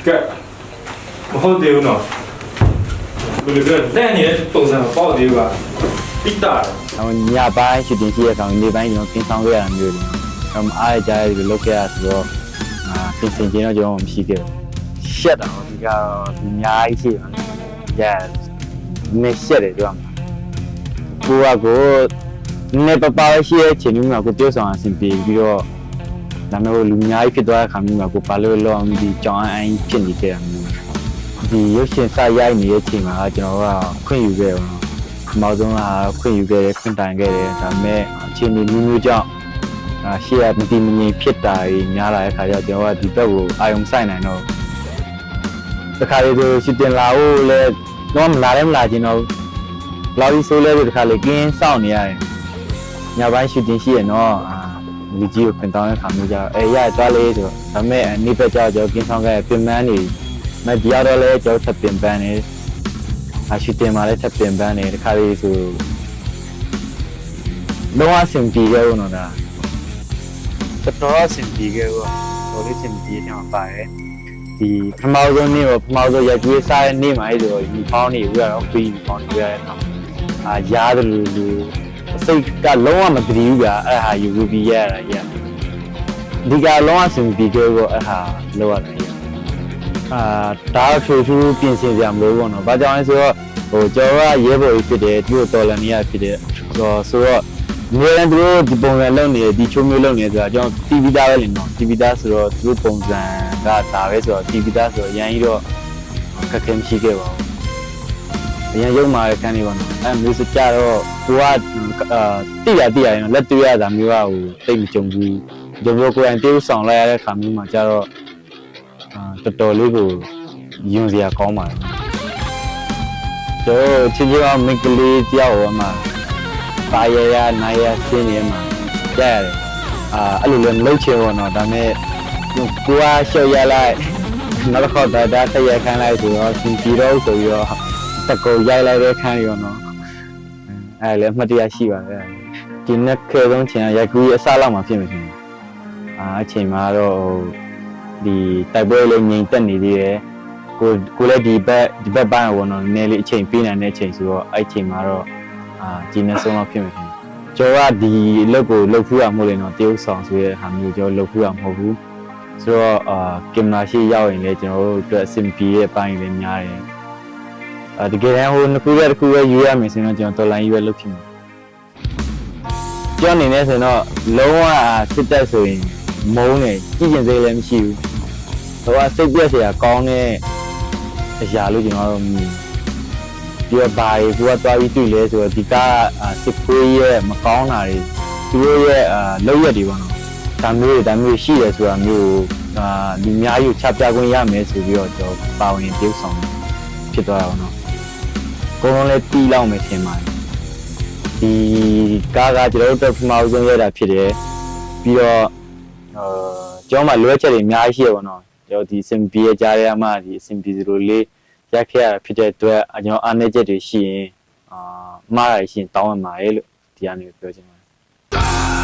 ကမဟုတ်သေးဘူးနော်ဘယ်လိုလဲလက်နေတဲ့ပုံစံပေါ့သေးဘူးကပိတာတော့ညပိုင်းရှူတင်ရှိရကောင်နေပိုင်းကျွန်တော်ပြင်ဆောင်ခဲ့ရတာမျိုးတွေတော့အားရကြရပြီးလုပ်ခဲ့ရဆိုတော့ပြင်ဆင်ခြင်းတော့ကျွန်တော်မရှိခဲ့ဘူးရှက်တာဒီကတော့အများကြီးရှိပါတယ်နေရှက်တယ်ပြောမှာကိုနေပပရှိရဲ့ချိန်မျိုးမှာကိုပြောဆောင်အဆင်ပြေပြီးတော့ဒါမျိုးလူအများကြီးဖြစ်သွားတဲ့ခါမျိုးမှာကိုဘာလို့လောအောင်ဒီကြောင်းအိုင်းဖြစ်နေခဲ့ရမျိုးဒီရုပ်ရှင်စရိုက်နေတဲ့အချိန်မှာကျွန်တော်ကခွင့်ယူခဲ့တယ်နောက်ဆုံးကခွင့်ယူခဲ့တယ်ခွင့်တိုင်ခဲ့တယ်ဒါပေမဲ့အချိန်မျိုးကြောင့်ရှေ့ကမတည်မငြိမ်ဖြစ်တာကြီးများလာတဲ့ခါကျကျွန်တော်ကဒီဘက်ကိုအာယုံစိုက်နိုင်တော့တခါလေဆိုရှစ်တင်လာဖို့လဲတော့မလာခြင်းတော့လာပြီးဆိုလဲဒီတခါလေကင်းစောင့်နေရတယ်ညပိုင်းရှူတင်ရှိရနော်လူကြီးကိုပြန်တောင်းတဲ့ခါမျိုးကျတော့ရသွားလေဆိုတော့ဒါပေမဲ့နေ့ဘက်ကျတော့ကင်းဆောင်ခဲ့ပြင်ပန်းနေမဒီရတော့လဲကျွန်တော်ထပ်ပြင်ပန်းနေရှူတင်မှာလည်းထပ်ပြင်ပန်းနေတခါလေဆိုလုံးဝအဆင်ပြေခဲ့လို့နော်ဒါတော်အဆင်ပြေခဲ့တော့တော်လေးအဆင်ပြေနေမှာပါတယ်ဒီပထမဆုံးနေ့ပထမဆုံးရကျွေးစားတဲ့နေ့မှာဆိုတော့ယူဖောင်းနေပြီးတော့ပြီးယူဖောင်းနေရတဲ့အခါရားတယ်လူစိတ်ကလုံးဝမတည်ဘူးဗျာအဲ့ဟာယူပြီးရတာရဒီကလုံးဝအဆင်ပြေခဲ့တော့အဲ့ဟာလောက်ရတယ်ဒါဖြူဖြူပြင်ဆင်ကြမလို့ပေါ့နော်ဘာကြောင့်လဲဆိုတော့ကျွန်တော်ကရဲဘော်ကြီးဖြစ်တယ်သူ့တော်လန်နေရဖြစ်တယ်ဆိုတော့မြေရန်တို့ဒီပုံစံလုပ်နေဒီချိုးမျိုးလုပ်နေဆိုတာကျွန်တော်တီဗီသားပဲလीနော်တီဗီသားဆိုတော့သူပုံစံကဒါပဲဆိုတော့တီဗီသားဆိုတော့ရန်ကြီးတော့ခက်ခဲမရှိခဲ့ပါဘူးအရင်ရုံမာတဲ့ခန်းလေးပေါ့နော်အဲမျိုးစကြတော့ကိုကတိရရင်လက်တွေ့ရတာမျိုးကဟိုတိတ်မကြုံဘူးကျွန်တော်ကိုယ်တိုင်တေးဥဆောင်လိုက်ရတဲ့ခါမျိုးမှာကြတော့တော်လေးကိုယွန်စရာကောင်းပါတယ်ကျွန်တော်ချင်းချင်းအောင်မိကလေးတယောက်ဟောမှာပါရနာရစင်းနေမှာကြားရတယ်အဲ့လိုလည်းမလုပ်ချင်ဘူးเนาะဒါပေမဲ့ကိုကရှော့ရလိုက်နောက်တစ်ခေါက်ဒါဆက်ရခိုင်းလိုက်ဆိုတော့စီတီတော့ဆိုပြီးတော့တကူရိုက်လိုက်တဲ့ခန်းရောเนาะအဲ့လည်းအမှတ်တရရှိပါတယ်ဒီနေ့ခေဆုံးချိန်ရိုက်ကူးအစလောက်မှာဖြစ်မယ်ရှင်အချိန်မှာတော့ဒီတိုက်ပွဲလေးငြိမ်သက်နေသေးတယ်ကိုလည်းဒီဘက်ပိုင်းပေါ့เนาะနည်းနည်းလေးအချိန်ပေးနိုင်တဲ့အချိန်ဆိုတော့အဲ့ချိန်မှာတော့ဒီနေ့ဆုံးတော့ဖြစ်မယ်ခင်ဗျကျွန်တော်ကဒီအလုပ်ကိုလုပ်ဖူးရမဟုတ်လေနော်တရုတ်ဆောင်ဆိုတဲ့ဟာမျိုးကျွန်တော်လုပ်ဖူးရမဟုတ်ဘူးဆိုတော့ကင်မရာရှိရောက်ရင်လည်းကျွန်တော်တို့အတွက်အဆင်ပြေတဲ့အပိုင်းလည်းများတယ်တကယ်တမ်းဟိုတစ်ခုပဲယူရမယ်ဆိုတော့ကျွန်တော်တော်လိုင်းယူရလုပ်ဖြစ်မယ်ကျွန်တော်အနေနဲ့ဆိုတော့လုံးဝစစ်တက်ဆိုရင်မုန်းတယ်ကြည့်ကျင်စိတ်လည်းမရှိဘူးဟိုကစိတ်ပြက်စရာကောင်းတဲ့အရာလို့ကျွန်တော်တို့မြင်ပြီးတော့ဘာကိုကသွားပြီးတွေ့လဲဆိုတော့ဒီကစစ်ခွေးရဲ့မကောင်းတာတွေသူတို့ရဲ့လောက်ရက်တွေပေါ့နော်ဒါမျိုးရှိတယ်ဆိုတာမျိုးဒီအများကြီးချပြခွင့်ရမယ်ဆိုပြီးတော့ကျွန်တော်ပါဝင်ပြုဆောင်ဖြစ်သွားတာပေါ့နော်အကုန်လုံးလည်းတီးလောက်မယ်ထင်ပါတယ်ဒီကားကကျွန်တော်တို့ပထမဆုံးရတာဖြစ်တယ်ပြီးတော့ကျွန်တော်မှလွဲချက်တွေအများကြီးရှိရပေါ့နော်ကျွန်တော်ဒီစင်ပီရဲ့ကြားထဲမှာဒီစင်ပီလိုလေးရက်ခဲ့ရဖြစ်တဲ့အတွက်ကျွန်တော်အားနည်းချက်တွေရှိရင်မှားရရှိရင်တောင်းရမှာလေလို့ဒီကနေပြောချင်ပါတယ်